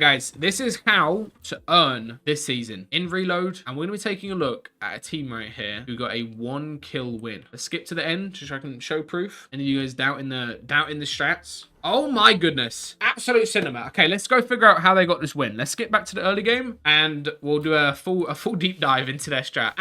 Guys, this is how to earn this season in Reload. And we're going to be taking a look at a team right here who got a 1 kill win. Let's skip to the end so I can show proof. And you guys doubting the strats. Oh my goodness. Absolute cinema. Okay, let's go figure out how they got this win. Let's get back to the early game and we'll do a full deep dive into their strat.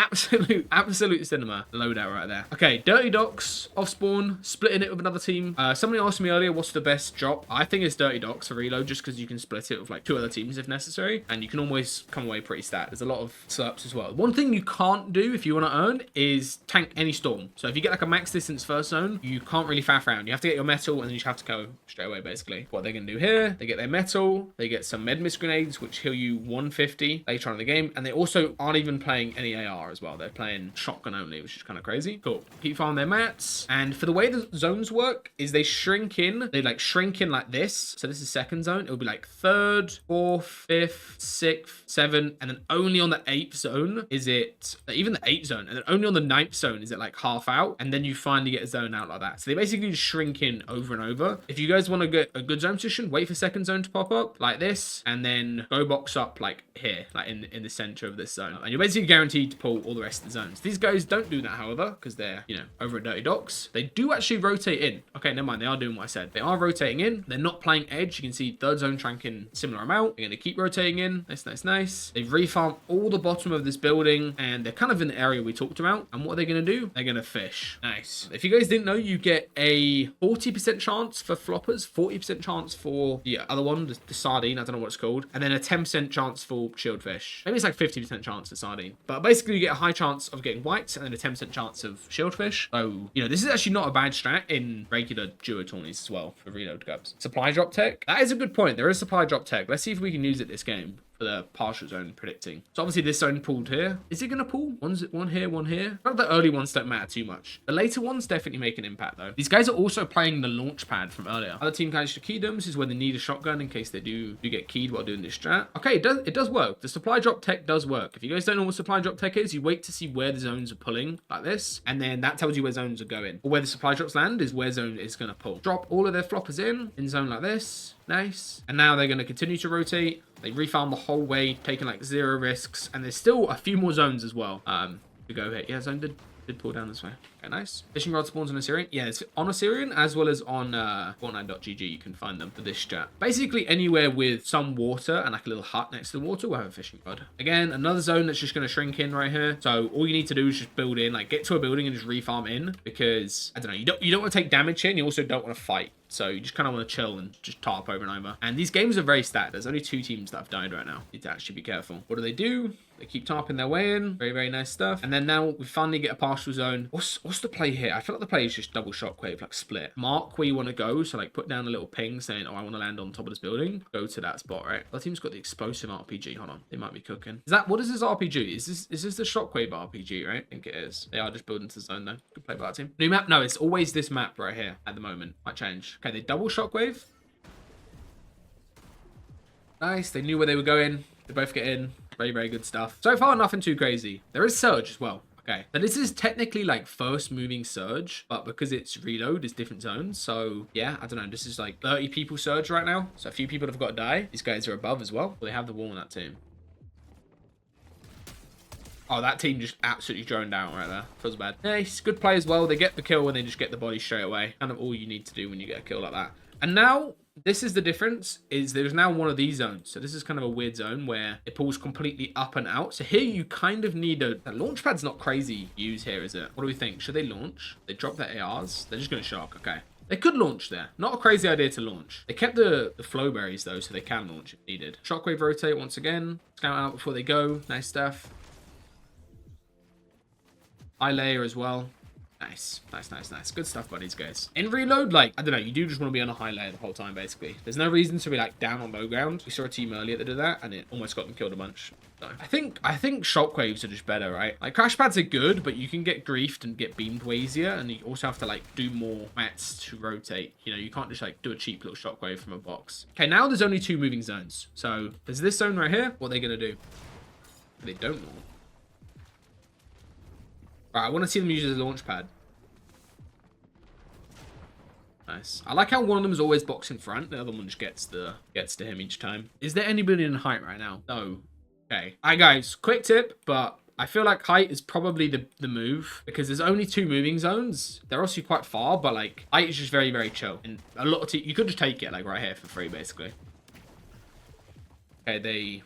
Absolute cinema. Loadout right there. Okay, Dirty Docks off spawn, splitting it with another team. Somebody asked me earlier, what's the best drop? I think it's Dirty Docks for Reload just because you can split it with like 2 other teams if necessary. And you can always come away pretty stat. There's a lot of slurps as well. One thing you can't do if you want to earn is tank any storm. So if you get like a max distance first zone, you can't really faff around. You have to get your metal and then you just have to go straight away, basically. What they're going to do here, they get their metal, they get some med miss grenades, which heal you 150 later on in the game, and they also aren't even playing any AR as well. They're playing shotgun only, which is kind of crazy. Cool. Keep farming their mats, and for the way the zones work is they shrink in. They like shrink in like this. So this is second zone. It'll be like third, fourth, fifth, sixth, seventh, and then only on the 8th zone is it, even the 8th zone, and then only on the 9th zone is it like half out, and then you finally get a zone out like that. So they basically just shrink in over and over. If you guys want to get a good zone position, wait for second zone to pop up like this, and then go box up like here, like in the center of this zone, and you're basically guaranteed to pull all the rest of the zones. These guys don't do that, however, because they're, you know, over at Dirty Docks. They do actually rotate in. Okay, never mind, they are doing what I said. They are rotating in. They're not playing edge. You can see third zone tranking similar amount. They're going to keep rotating in. Nice. They've refarmed all the bottom of this building, and they're kind of in the area we talked about. And what are they going to do? They're going to fish. Nice. If you guys didn't know, you get a 40% chance for floppers, 40% chance for the other one, the sardine, I don't know what it's called, and then a 10% chance for shieldfish. Maybe it's like 50% chance for sardine, but basically you get a high chance of getting whites and then a 10% chance of shieldfish. So, you know, this is actually not a bad strat in regular duo tourneys as well for Reload Cubs. Supply drop tech, that is a good point. There is supply drop tech. Let's see if we can use it this game for the partial zone predicting. So obviously this zone pulled here. Is it going to pull? One here, one here. Not the early ones don't matter too much. The later ones definitely make an impact though. These guys are also playing the launch pad from earlier. Other team guys should key them. This is when they need a shotgun in case they do get keyed while doing this strat. Okay, it does work. The supply drop tech does work. If you guys don't know what supply drop tech is, you wait to see where the zones are pulling like this, and then that tells you where zones are going. Or where the supply drops land is where zone is going to pull. Drop all of their floppers in zone like this. Nice. And now they're going to continue to rotate. They refarm the whole way, taking like 0 risks, and there's still a few more zones as well to go here. Yeah, zone did pull down this way. Okay, nice. Fishing rod spawns on Assyrian. Yeah, it's on Assyrian as well as on Fortnite.gg. You can find them for this strat. Basically, anywhere with some water and like a little hut next to the water will have a fishing rod. Again, another zone that's just going to shrink in right here. So all you need to do is just build in, like get to a building and just refarm in, because I don't know, you don't want to take damage here, and you also don't want to fight. So you just kind of want to chill and just tarp over and over. And these games are very stat. There's only 2 teams that have died right now. You need to actually be careful. What do? They keep tarping their way in. Very nice stuff. And then now we finally get a partial zone. What's the play here? I feel like the play is just double shockwave, like split. Mark where you want to go. So like put down a little ping saying, oh, I want to land on top of this building. Go to that spot, right? The team's got the explosive RPG. Hold on. They might be cooking. What is this RPG? Is this the shockwave RPG, right? I think it is. They are just building to the zone though. Good play by that team. New map? No, it's always this map right here at the moment. Might change. Okay, they double shockwave. Nice. They knew where they were going. They both get in. Very good stuff. So far, nothing too crazy. There is Surge as well. Okay. Now, this is technically like first moving Surge, but because it's Reload, it's different zones. So, yeah, I don't know. This is like 30 people Surge right now. So, a few people have got to die. These guys are above as well. Well, they have the wall on that team. Oh, that team just absolutely droned out right there. Feels bad. Nice. Good play as well. They get the kill and they just get the body straight away. Kind of all you need to do when you get a kill like that. And now, this is the difference, is there's now one of these zones. So this is kind of a weird zone where it pulls completely up and out. So here you kind of need a launch pad's not crazy to use here, is it? What do we think? Should they launch? They drop their ARs. They're just going to shock. Okay. They could launch there. Not a crazy idea to launch. They kept the flow berries though, so they can launch if needed. Shockwave rotate once again. Scout out before they go. Nice stuff. High layer as well. Nice. Good stuff, buddies, guys. In Reload, like, I don't know, you do just want to be on a high layer the whole time, basically. There's no reason to be, like, down on low ground. We saw a team earlier that did that, and it almost got them killed a bunch. So, I think shockwaves are just better, right? Like, crash pads are good, but you can get griefed and get beamed way easier, and you also have to, like, do more mats to rotate. You know, you can't just, like, do a cheap little shockwave from a box. Okay, now there's only 2 moving zones. So, there's this zone right here. What are they going to do? They don't know. Alright, I want to see them use it as a launch pad. Nice. I like how one of them is always boxing front. The other one just gets to him each time. Is there anybody in height right now? No. Okay. All right, guys. Quick tip, but I feel like height is probably the move because there's only 2 moving zones. They're also quite far, but like height is just very, very chill. And a lot of you could just take it like right here for free, basically. Okay, they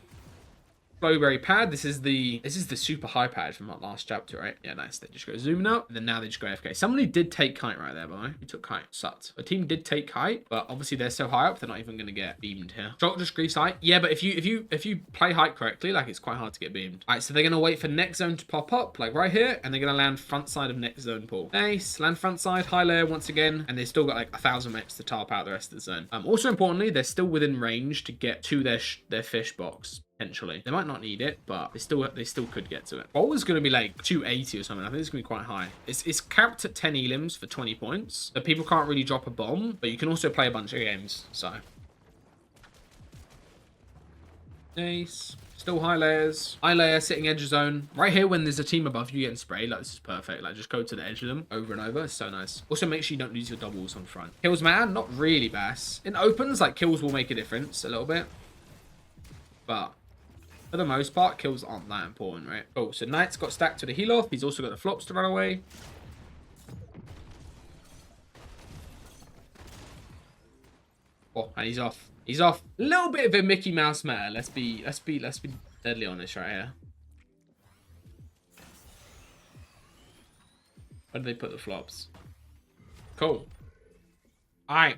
Flowberry pad. This is the super high pad from that last chapter, right? Yeah, nice. They just go zooming up, and then now they just go AFK. Somebody did take kite right there, by the way. Who took kite? Sucked. The team did take kite, but obviously they're so high up, they're not even gonna get beamed here. Shot just grease height. Yeah, but if you play height correctly, like it's quite hard to get beamed. All right, so they're gonna wait for next zone to pop up, like right here, and they're gonna land front side of next zone pool. Nice. Land front side, high layer once again, and they still got like 1,000 mets to tarp out the rest of the zone. Also importantly, they're still within range to get to their fish box. Potentially. They might not need it, but they still could get to it. Bowl is going to be like 280 or something. I think it's going to be quite high. It's capped at 10 elims for 20 points. So people can't really drop a bomb, but you can also play a bunch of games. So. Nice. Still high layers. High layer, sitting edge zone. Right here, when there's a team above you getting sprayed, like this is perfect. Like just go to the edge of them over and over. It's so nice. Also, make sure you don't lose your doubles on front. Kills, man, not really bass. In opens, like kills will make a difference a little bit. But for the most part, kills aren't that important, right? Oh, so Knight's got stacked to the heal off. He's also got the flops to run away. Oh, and he's off. He's off. A little bit of a Mickey Mouse meta. Let's be deadly honest right here. Where did they put the flops? Cool. All right.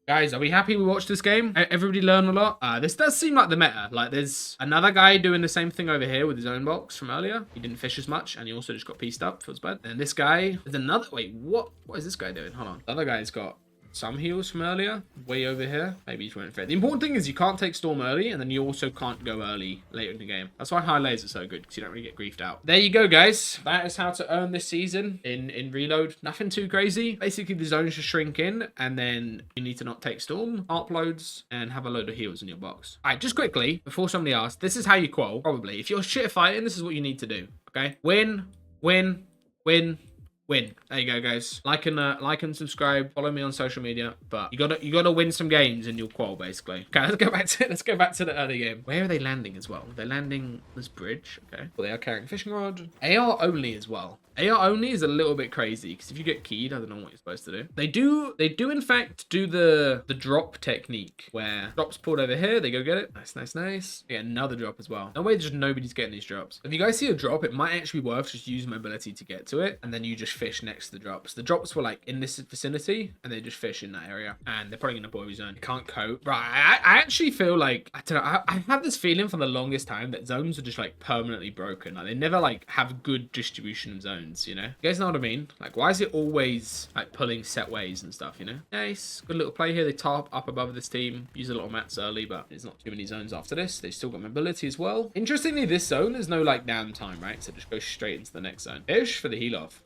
Guys, are we happy we watched this game? Everybody learn a lot? This does seem like the meta. Like, there's another guy doing the same thing over here with his own box from earlier. He didn't fish as much, and he also just got pieced up. Feels bad. And this guy, there's another... Wait, what is this guy doing? Hold on. The other guy's got some heals from earlier, way over here. Maybe he's went for it. The important thing is you can't take Storm early, and then you also can't go early later in the game. That's why high layers are so good, because you don't really get griefed out. There you go, guys. That is how to earn this season in Reload. Nothing too crazy. Basically, the zones just shrink in, and then you need to not take Storm, ARP loads, and have a load of heals in your box. All right, just quickly, before somebody asks, this is how you qual, probably. If you're shit at fighting, this is what you need to do, okay? Win, win, win, win. There you go, guys. Like and subscribe. Follow me on social media. But you gotta win some games and you'll qual, basically. Okay, let's go back to the early game. Where are they landing as well? They're landing this bridge. Okay. Well, they are carrying fishing rod. AR only as well. AR only is a little bit crazy because if you get keyed, I don't know what you're supposed to do. They do in fact do the drop technique where drops pulled over here, they go get it. Nice, nice, nice. They get another drop as well. No way, just nobody's getting these drops. If you guys see a drop, it might actually be worth just using mobility to get to it, and then you just fish next to the drops. The drops were like in this vicinity, and they just fish in that area, and they're probably gonna boil zone. You can't cope. Right, I actually feel like I don't know. I've had this feeling for the longest time that zones are just like permanently broken. Like they never like have good distribution of zones. You know, you guys know what I mean? Like, why is it always like pulling set ways and stuff? You know, nice, good little play here. They tarp up above this team, use a lot of mats early, but there's not too many zones after this. They've still got mobility as well. Interestingly, this zone there's no like downtime, right? So just go straight into the next zone. Fish for the heal off.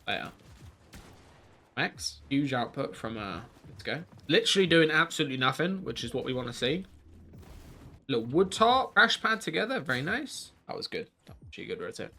Later. Max, huge output from let's go. Literally doing absolutely nothing, which is what we want to see. Little wood tarp, crash pad together, very nice. That was good. Actually good rotate.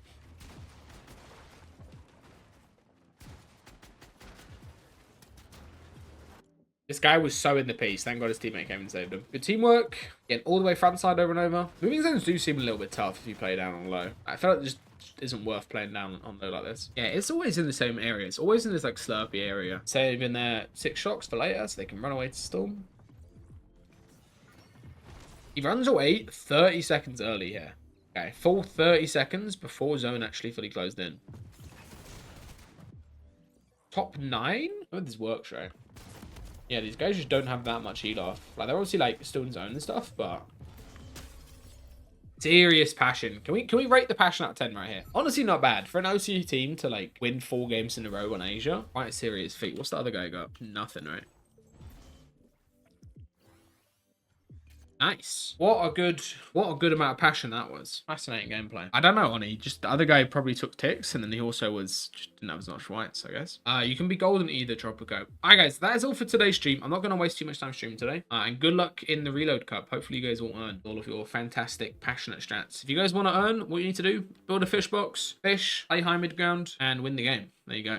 This guy was so in the piece. Thank God his teammate came and saved him. Good teamwork. Getting all the way front side over and over. Moving zones do seem a little bit tough if you play down on low. I feel like it just isn't worth playing down on low like this. Yeah, it's always in the same area. It's always in this like slurpy area. Saving their 6 shocks for later so they can run away to Storm. He runs away 30 seconds early here. Okay, full 30 seconds before zone actually fully closed in. Top 9? Oh, this works, right? Yeah, these guys just don't have that much heal off. Like, they're obviously, like, still in zone and stuff, but... Serious passion. Can we rate the passion out of 10 right here? Honestly, not bad. For an OC team to, like, win 4 games in a row on Asia, quite a serious feat. What's the other guy got? Nothing, right? Nice. What a good amount of passion that was. Fascinating gameplay. I don't know, Oni. Just the other guy probably took ticks, and then he also just didn't have as much whites, I guess. You can be golden either, Tropico. Alright, guys, that is all for today's stream. I'm not going to waste too much time streaming today. And good luck in the Reload Cup. Hopefully, you guys will earn all of your fantastic, passionate strats. If you guys want to earn, what you need to do, build a fish box, fish, play high mid ground, and win the game. There you go.